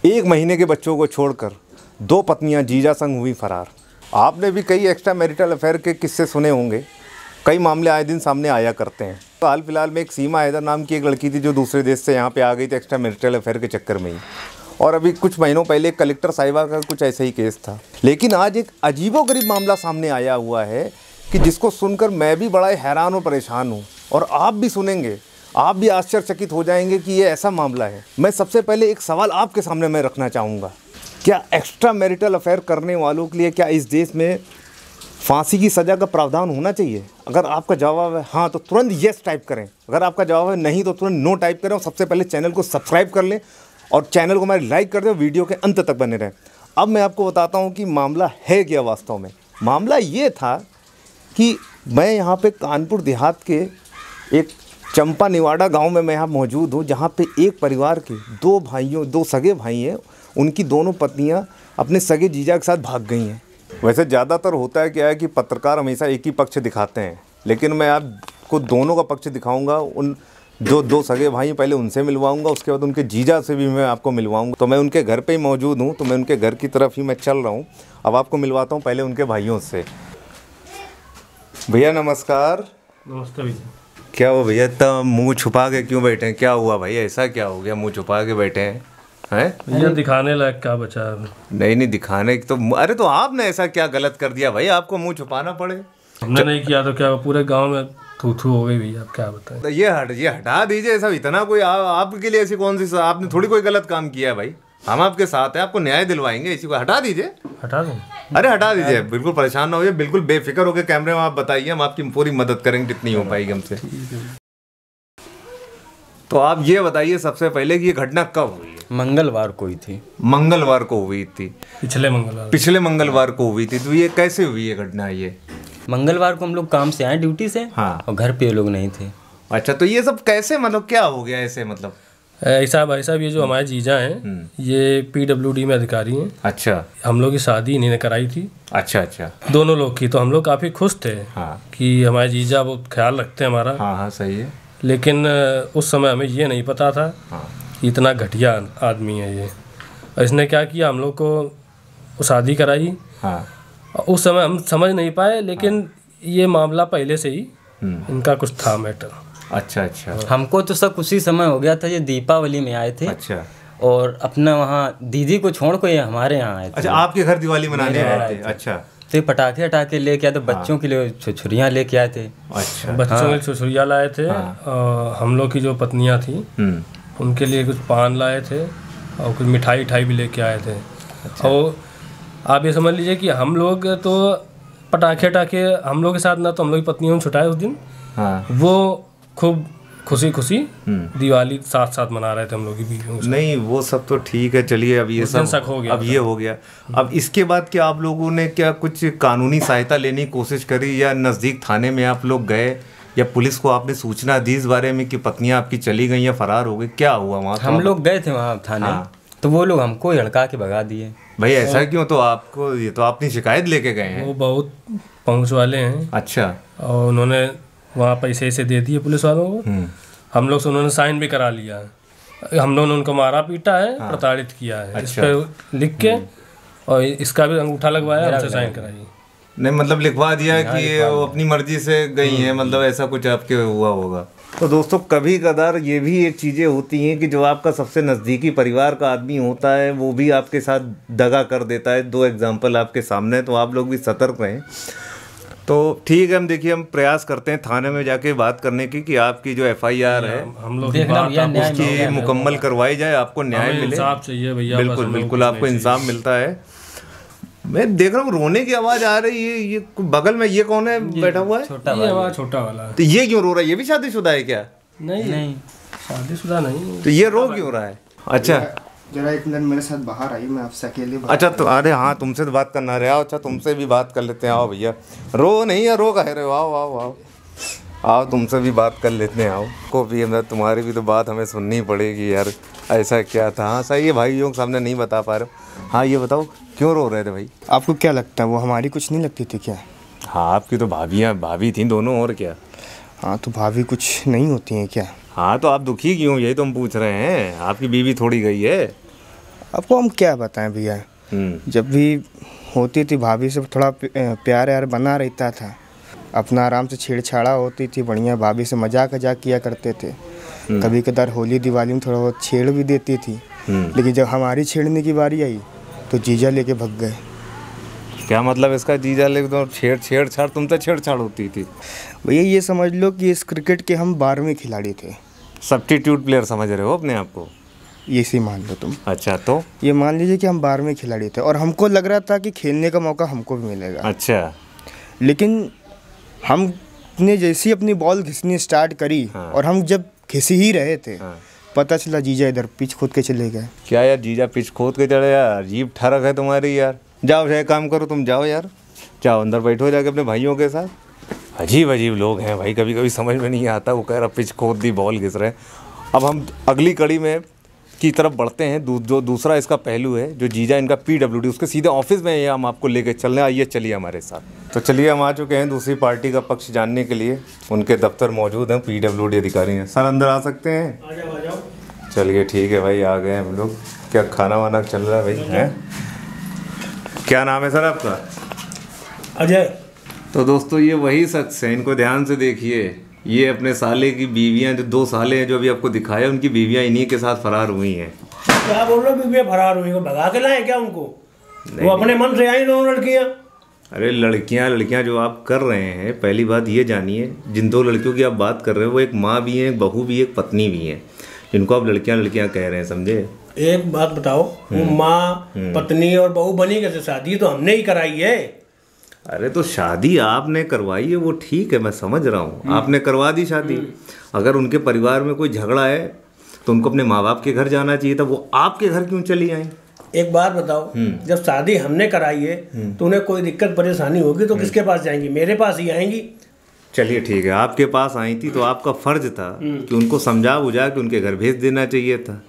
1 महीने के बच्चों को छोड़कर 2 पत्नियां जीजा संग हुई फरार। आपने भी कई एक्स्ट्रा मैरिटल अफेयर के किस्से सुने होंगे। कई मामले आए दिन सामने आया करते हैं। तो हाल फिलहाल में एक सीमा हैदर नाम की एक लड़की थी जो दूसरे देश से यहाँ पे आ गई थी एक्स्ट्रा मैरिटल अफेयर के चक्कर में ही। और अभी कुछ महीनों पहले कलेक्टर साहिबा का कुछ ऐसा ही केस था। लेकिन आज एक अजीबोगरीब मामला सामने आया हुआ है कि जिसको सुनकर मैं भी बड़ा हैरान और परेशान हूँ, और आप भी सुनेंगे, आप भी आश्चर्यचकित हो जाएंगे कि ये ऐसा मामला है। मैं सबसे पहले एक सवाल आपके सामने मैं रखना चाहूँगा, क्या एक्स्ट्रा मैरिटल अफेयर करने वालों के लिए क्या इस देश में फांसी की सज़ा का प्रावधान होना चाहिए? अगर आपका जवाब है हाँ तो तुरंत येस टाइप करें, अगर आपका जवाब है नहीं तो तुरंत नो टाइप करें। और सबसे पहले चैनल को सब्सक्राइब कर लें और चैनल को हमारे लाइक कर दें, वीडियो के अंत तक बने रहें। अब मैं आपको बताता हूँ कि मामला है क्या वास्तव में। मामला ये था कि मैं यहाँ पे कानपुर देहात के एक चंपा निवाड़ा गांव में मैं यहाँ मौजूद हूँ, जहाँ पे एक परिवार के 2 सगे भाई हैं। उनकी दोनों पत्नियाँ अपने सगे जीजा के साथ भाग गई हैं। वैसे ज़्यादातर होता है क्या है कि पत्रकार हमेशा एक ही पक्ष दिखाते हैं, लेकिन मैं आपको दोनों का पक्ष दिखाऊंगा। उन जो 2 सगे भाई पहले उनसे मिलवाऊंगा, उसके बाद उनके जीजा से भी मैं आपको मिलवाऊंगा। तो मैं उनके घर पे ही मौजूद हूँ, तो मैं उनके घर की तरफ ही मैं चल रहा हूँ। अब आपको मिलवाता हूँ पहले उनके भाइयों से। भैया नमस्कार। नमस्ते भैया। क्या हो भैया, इतना मुँह छुपा के क्यों बैठे हैं? क्या हुआ भाई, ऐसा क्या हो गया मुँह छुपा के बैठे हैं? भैया दिखाने लायक क्या बचा है? नहीं दिखाने तो, अरे तो आपने ऐसा क्या गलत कर दिया भाई आपको मुंह छुपाना पड़े? हमने नहीं किया तो क्या पूरे गांव में थू थू हो गई भैया, आप क्या बताएं। तो ये हटा दीजिए सब। इतना कोई आपके लिए ऐसी कौन सी, आपने थोड़ी कोई गलत काम किया है भाई। हम आपके साथ हैं, आपको न्याय दिलवाएंगे। इसी को हटा दीजिए। हटा दूं? अरे हटा दीजिए, बिल्कुल परेशान ना होइए, बिल्कुल बेफिक्र होकर कैमरे में आप बताइए, हम आपकी पूरी मदद करेंगे जितनी हो पाएगी हमसे। तो आप ये बताइए सबसे पहले कि ये घटना कब हुई? मंगलवार को ही थी। मंगलवार को हुई थी? पिछले मंगलवार को हुई थी। तो ये कैसे हुई ये घटना? ये मंगलवार को हम लोग काम से आए ड्यूटी से। हाँ। और घर पे ये लोग नहीं थे। अच्छा, तो ये सब कैसे, मतलब क्या हो गया ऐसे? मतलब ऐसा भाई साहब, ये जो हमारे जीजा हैं ये PWD में अधिकारी हैं। अच्छा। हम लोग की शादी इन्होंने कराई थी। अच्छा। दोनों लोग की। तो हम लोग काफ़ी खुश थे। हाँ। कि हमारे जीजा बहुत ख्याल रखते हैं हमारा। हाँ सही है। लेकिन उस समय हमें ये नहीं पता था कि इतना घटिया आदमी है ये। और इसने क्या किया, हम लोग को शादी कराई। हाँ। उस समय हम समझ नहीं पाए, लेकिन ये मामला पहले से ही इनका कुछ था मैटर। अच्छा। हमको तो सब उसी समय हो गया था। ये दीपावली में आए थे। अच्छा। और अपना वहाँ दीदी को छोड़ को ये हमारे यहाँ आए थे। अच्छा, आपके घर दिवाली मनाने आए थे? अच्छा। तो पटाखे लेके आए थे। बच्चों के लिए छुरछुरियाँ लेके आए थे। अच्छा। बच्चों के लिए छुरछुरियाँ लाए थे। और हम लोग की जो पत्नियाँ थी उनके लिए कुछ पान लाए थे और कुछ मिठाई भी लेके आए थे। अच्छा। और आप ये समझ लीजिए कि हम लोग तो पटाखे हम लोग के साथ ना, तो हम लोग की पत्नियों ने छुटाए उस दिन। हाँ। वो खूब खुशी दिवाली साथ मना रहे थे हम लोग की बीवियों से। नहीं वो सब तो ठीक है, चलिए अब ये सब हो गया। अब ये हो गया। अब इसके बाद क्या आप लोगों ने क्या कुछ कानूनी सहायता लेने की कोशिश करी, या नज़दीक थाने में आप लोग गए, या पुलिस को आपने सूचना दी इस बारे में कि पत्नियां आपकी चली गई या फरार हो गई? क्या हुआ वहाँ? हम लोग गए थे वहाँ थाने। हाँ। तो वो लोग हमको हड़का के भगा दिए। भाई ऐसा क्यों? तो आपको ये तो आपने शिकायत लेके गए हैं। वो बहुत पहुँच वाले हैं। अच्छा। और उन्होंने वहाँ पैसे दे दिए पुलिस वालों को। हम लोग से उन्होंने साइन भी करा लिया। हम लोगों ने उनको मारा पीटा है। हाँ। प्रताड़ित किया है। अच्छा। इस पे लिख के और इसका भी अंगूठा लगवाया, हमसे साइन कराई। नहीं मतलब लिखवा दिया कि वो अपनी मर्जी से गई हैं, मतलब ऐसा कुछ आपके हुआ होगा। तो दोस्तों कभी कदार ये भी एक चीज़ें होती हैं कि जो आपका सबसे नज़दीकी परिवार का आदमी होता है वो भी आपके साथ दगा कर देता है। 2 एग्जाम्पल आपके सामने, तो आप लोग भी सतर्क रहें। तो ठीक है, हम देखिए हम प्रयास करते हैं थाने में जाके बात करने की कि आपकी जो FIR है हम लोग उसकी मुकम्मल करवाई जाए, आपको न्याय मिले। इंसाफ चाहिए भैया। बिल्कुल आपको इंसाफ मिलता है। मैं देख रहा हूँ रोने की आवाज़ आ रही है। ये बगल में ये कौन है बैठा हुआ है? छोटा वाला। तो ये क्यों रो रहा है? ये भी शादीशुदा है क्या? नहीं शादीशुदा नहीं। तो ये रो क्यों रहा है? अच्छा जरा एक मिनट मेरे साथ बाहर आइए, मैं आपसे अकेले बात। अच्छा तो अरे हाँ, तुमसे तो बात करना रहा। अच्छा तुमसे भी बात कर लेते हैं। आओ भैया, रो नहीं है, रो कह रहे हो? आओ तुमसे भी बात कर लेते हैं। आओ को भी तुम्हारी भी तो बात हमें सुननी पड़ेगी यार। ऐसा क्या था? हाँ सही है, भाइयों के सामने नहीं बता पा रहे हो। हाँ ये बताओ क्यों रो रहे थे भाई? आपको क्या लगता है वो हमारी कुछ नहीं लगती थी क्या? हाँ आपकी तो भाभी थी दोनों, और क्या। हाँ तो भाभी कुछ नहीं होती हैं क्या? हाँ तो आप दुखी क्यों, यही तो हम पूछ रहे हैं। आपकी बीवी थोड़ी गई है। आपको हम क्या बताएं भैया। जब भी होती थी भाभी से थोड़ा प्यार यार बना रहता था, अपना आराम से छेड़छाड़ा होती थी बढ़िया, भाभी से मजाक किया करते थे। कभी कदार होली दिवाली में थोड़ा बहुत छेड़ भी देती थी, लेकिन जब हमारी छेड़ने की बारी आई तो जीजा लेके भग गए। क्या मतलब इसका? जीजा लेके तो छेड़छाड़ तुमसे छेड़छाड़ होती थी? भैया ये समझ लो कि इस क्रिकेट के हम 12वें खिलाड़ी थे। सब्स्टिट्यूट प्लेयर समझ रहे हो अपने आप को? ये सी मान लो तुम। अच्छा, तो ये मान लीजिए कि हम 12वें खिलाड़ी थे और हमको लग रहा था कि खेलने का मौका हमको भी मिलेगा। अच्छा। लेकिन हमने जैसी अपनी बॉल घिसनी स्टार्ट करी, हाँ। और हम जब घिस ही रहे थे, हाँ। पता चला जीजा इधर पिच खोद के चले गए। क्या यार, जीजा पिच खोद के चले यार? अजीब ठरक है तुम्हारी यार। जाओ जाए काम करो, तुम जाओ यार, जाओ अंदर बैठो जाके अपने भाइयों के साथ। अजीब अजीब लोग हैं भाई, कभी कभी समझ में नहीं आता। वो कह रहा पिच खोद दी, बॉल घिस रहे। अब हम अगली कड़ी में की तरफ बढ़ते हैं। जो दूसरा इसका पहलू है, जो जीजा इनका PWD, उसके सीधे ऑफिस में ये हम आपको लेके चल रहे हैं। आइए चलिए हमारे साथ। तो चलिए हम आ चुके हैं दूसरी पार्टी का पक्ष जानने के लिए। उनके दफ्तर मौजूद हैं, PWD अधिकारी हैं। सर अंदर आ सकते हैं? आ जाओ। चलिए ठीक है भाई, आ गए हम लोग। क्या खाना वाना चल रहा है भाई? हैं? क्या नाम है सर आपका? अजय। तो दोस्तों ये वही शख्स है, इनको ध्यान से देखिए। ये अपने साले की बीवियां, जो 2 साले हैं जो अभी आपको दिखाया, उनकी बीवियां इन्हीं के साथ फरार हुई हैं। क्या बोल रहे हो? बीवियां फरार हुई? को भगा के लाए क्या उनको? वो अपने मन से आई दोनों लड़कियां। अरे लड़कियां जो आप कर रहे हैं, पहली बात ये जानिए, जिन 2 लड़कियों की आप बात कर रहे हो वो एक माँ भी है, एक बहू भी, एक पत्नी भी है, जिनको आप लड़कियां कह रहे हैं, समझे? एक बात बताओ, वो माँ पत्नी और बहू बनी कैसे? शादी तो हमने ही कराई है। अरे तो शादी आपने करवाई है, वो ठीक है, मैं समझ रहा हूँ, आपने करवा दी शादी। अगर उनके परिवार में कोई झगड़ा है तो उनको अपने माँ बाप के घर जाना चाहिए था, वो आपके घर क्यों चली आई? एक बात बताओ, जब शादी हमने कराई है तो उन्हें कोई दिक्कत परेशानी होगी तो किसके पास जाएंगी? मेरे पास ही आएंगी। चलिए ठीक है, आपके पास आई थी तो आपका फर्ज था कि उनको समझा बुझा के उनके घर भेज देना चाहिए था।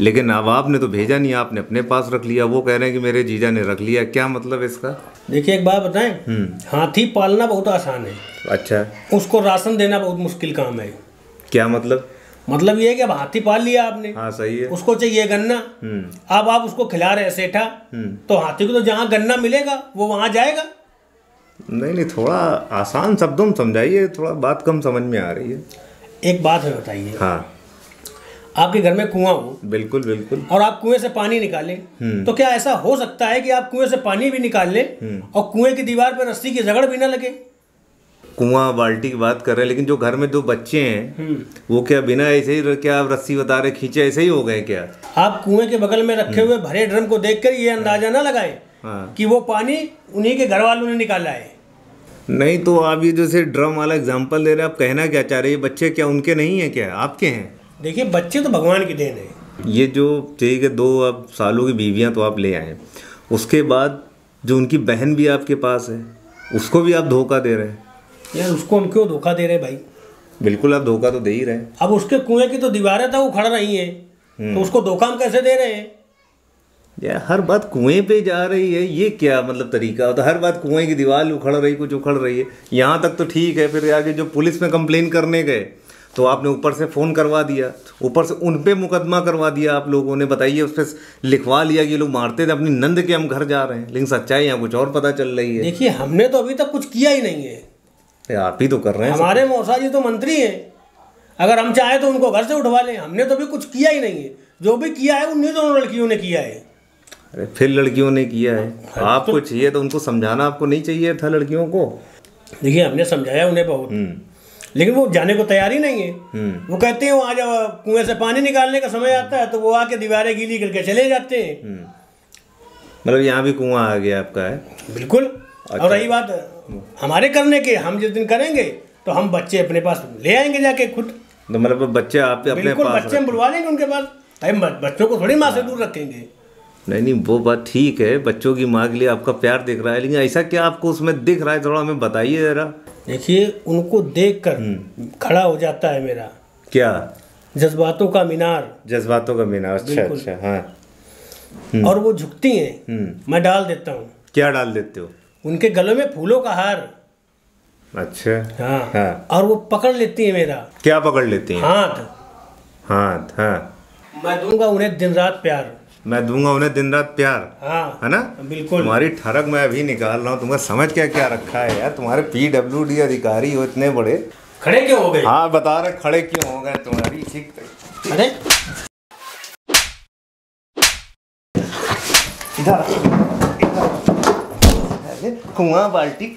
लेकिन अब आपने तो भेजा नहीं, आपने अपने पास रख लिया। वो कह रहे हैं कि मेरे जीजा ने रख लिया, क्या मतलब इसका? देखिए एक बात बताएं, हाथी पालना बहुत आसान है। अच्छा। उसको राशन देना बहुत मुश्किल काम है। क्या मतलब? मतलब ये है कि अब हाथी पाल लिया आपने। हाँ सही है। उसको चाहिए गन्ना, अब आप उसको खिला रहे सेठा, तो हाथी को तो जहाँ गन्ना मिलेगा वो वहाँ जाएगा। नहीं, थोड़ा आसान शब्दों में समझाइए, थोड़ा बात कम समझ में आ रही है। एक बात है बताइए। हाँ। आपके घर में कुआं हो, बिल्कुल बिल्कुल, और आप कुएं से पानी निकालें, तो क्या ऐसा हो सकता है कि आप कुएं से पानी भी निकाल लें और कुएं की दीवार पर रस्सी की जगड़ भी ना लगे? कुआं बाल्टी की बात कर रहे हैं, लेकिन जो घर में 2 बच्चे हैं वो क्या बिना ऐसे ही, क्या आप रस्सी बता रहे खींचे ऐसे ही हो गए क्या? आप कुएं के बगल में रखे हुए भरे ड्रम को देखकर ये अंदाजा ना लगाएं कि वो पानी उन्हीं के घर वालों ने निकाला है। नहीं तो आप ये जैसे ड्रम वाला एग्जांपल दे रहे हैं, आप कहना क्या चाह रहे हैं? बच्चे क्या उनके नहीं है, क्या आपके हैं? देखिए बच्चे तो भगवान की देन है। ये जो ठीक है 2 अब सालों की बीवियां तो आप ले आए, उसके बाद जो उनकी बहन भी आपके पास है उसको भी आप धोखा दे रहे हैं। यार उसको हम क्यों धोखा दे रहे हैं भाई? बिल्कुल आप धोखा तो दे ही रहे हैं। अब उसके कुएं की तो दीवारें तो उखड़ रही हैं, तो उसको धोखा हम कैसे दे रहे हैं? यार हर बात कुएं पे जा रही है, ये क्या मतलब तरीका होता है? हर बात कुएं की दीवार उखड़ रही, कुछ उखड़ रही है, यहाँ तक तो ठीक है। फिर आगे जो पुलिस में कंप्लेन करने गए तो आपने ऊपर से फ़ोन करवा दिया, ऊपर से उन पे मुकदमा करवा दिया आप लोगों ने। बताइए, उस पर लिखवा लिया कि ये लोग मारते थे अपनी नंद के, हम घर जा रहे हैं, लेकिन सच्चाई यहाँ कुछ और पता चल रही है। देखिए हमने तो अभी तक कुछ किया ही नहीं है। आप ही तो कर रहे हैं। हमारे मौसा जी तो मंत्री हैं, अगर हम चाहें तो उनको घर से उठवा लें। हमने तो अभी कुछ किया ही नहीं है। जो भी किया है उन्हीं दोनों लड़कियों ने किया है। अरे फिर लड़कियों ने किया है, आपको चाहिए तो उनको समझाना आपको नहीं चाहिए था लड़कियों को? देखिए हमने समझाया उन्हें बहुत, लेकिन वो जाने को तैयार ही नहीं है। वो कहते हैं वहाँ जब कुएं से पानी निकालने का समय आता है तो वो आके दीवारें गीली करके चले जाते हैं। मतलब यहाँ भी कुआं आ गया आपका है? बिल्कुल। अच्छा। और रही बात हमारे करने के, हम जिस दिन करेंगे तो हम बच्चे अपने पास ले आएंगे जाके खुद। तो मतलब बच्चे आप अपने पास? बच्चे हम बुलवा लेंगे उनके पास। हम बच्चों को थोड़ी माँ से दूर रखेंगे। नहीं, वो बात ठीक है, बच्चों की माँ के लिए आपका प्यार दिख रहा है, लेकिन ऐसा क्या आपको उसमें दिख रहा है, थोड़ा हमें बताइए जरा। देखिए उनको देखकर खड़ा हो जाता है मेरा क्या जज्बातों का मीनार। जज्बातों का मीनार? अच्छा अच्छा, हाँ। और वो झुकती हैं, मैं डाल देता हूँ। क्या डाल देते हो? उनके गलों में फूलों का हार। अच्छा। हाँ, हाँ। और वो पकड़ लेती है मेरा। क्या पकड़ लेती हैं? हाथ। हाथ, हाँ। मैं दूंगा उन्हें दिन रात प्यार। मैं दूंगा उन्हें दिन रात प्यार। हाँ है ना? बिल्कुल। तुम्हारी ठरक मैं अभी निकाल रहा हूँ, तुम्हें समझ क्या क्या रखा है यार। तुम्हारे PWD अधिकारी हो इतने बड़े, खड़े क्यों हो गए? हाँ बता रहे खड़े क्यों हो गए तुम्हारी। ठीक अरे इधर कुआं बाल्टी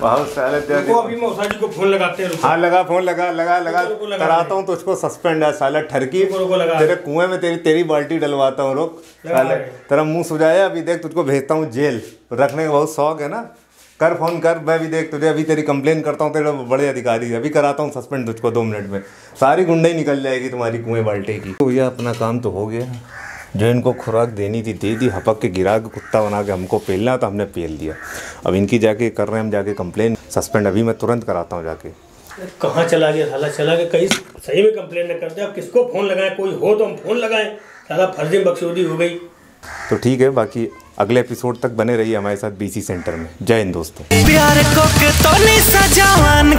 बहुत साले देखो, अभी मौसा जी को फोन लगाते हैं। हाँ लगा फोन, लगा कराता हूँ तुझको सस्पेंड है साला ठरकी। तेरे कुएं में तेरी बाल्टी डलवाता हूँ। रुक साले, तेरा मुंह सुझाया अभी देख, तुझको भेजता हूँ जेल। रखने का बहुत शौक है ना, कर फोन कर। मैं भी देख तुझे अभी तेरी कंप्लेन करता हूँ, तेरे बड़े अधिकारी अभी कराता हूँ सस्पेंड तुझको 2 मिनट में। सारी गुंडई निकल जाएगी तुम्हारी कुएं बाल्टी की। तो ये अपना काम तो हो गया, जो इनको खुराक देनी थी दे दी, हपक के गिरा के कुत्ता बना के हमको पेलना तो हमने पेल दिया। अब इनकी जाके कर रहे हैं हम जाके कंप्लेन, सस्पेंड अभी मैं तुरंत कराता हूँ जाके। कहाँ चला गया साला? चला गया कहीं सही में कंप्लेन न करते। अब किसको फोन लगाएं? कोई हो तो हम फोन लगाएं। साला फर्जी बकचोदी हो गई। तो ठीक है, बाकी अगले एपिसोड तक बने रहिए हमारे साथ BC सेंटर में। जय हिंद दोस्तों। प्यार को के तो नहीं सजावन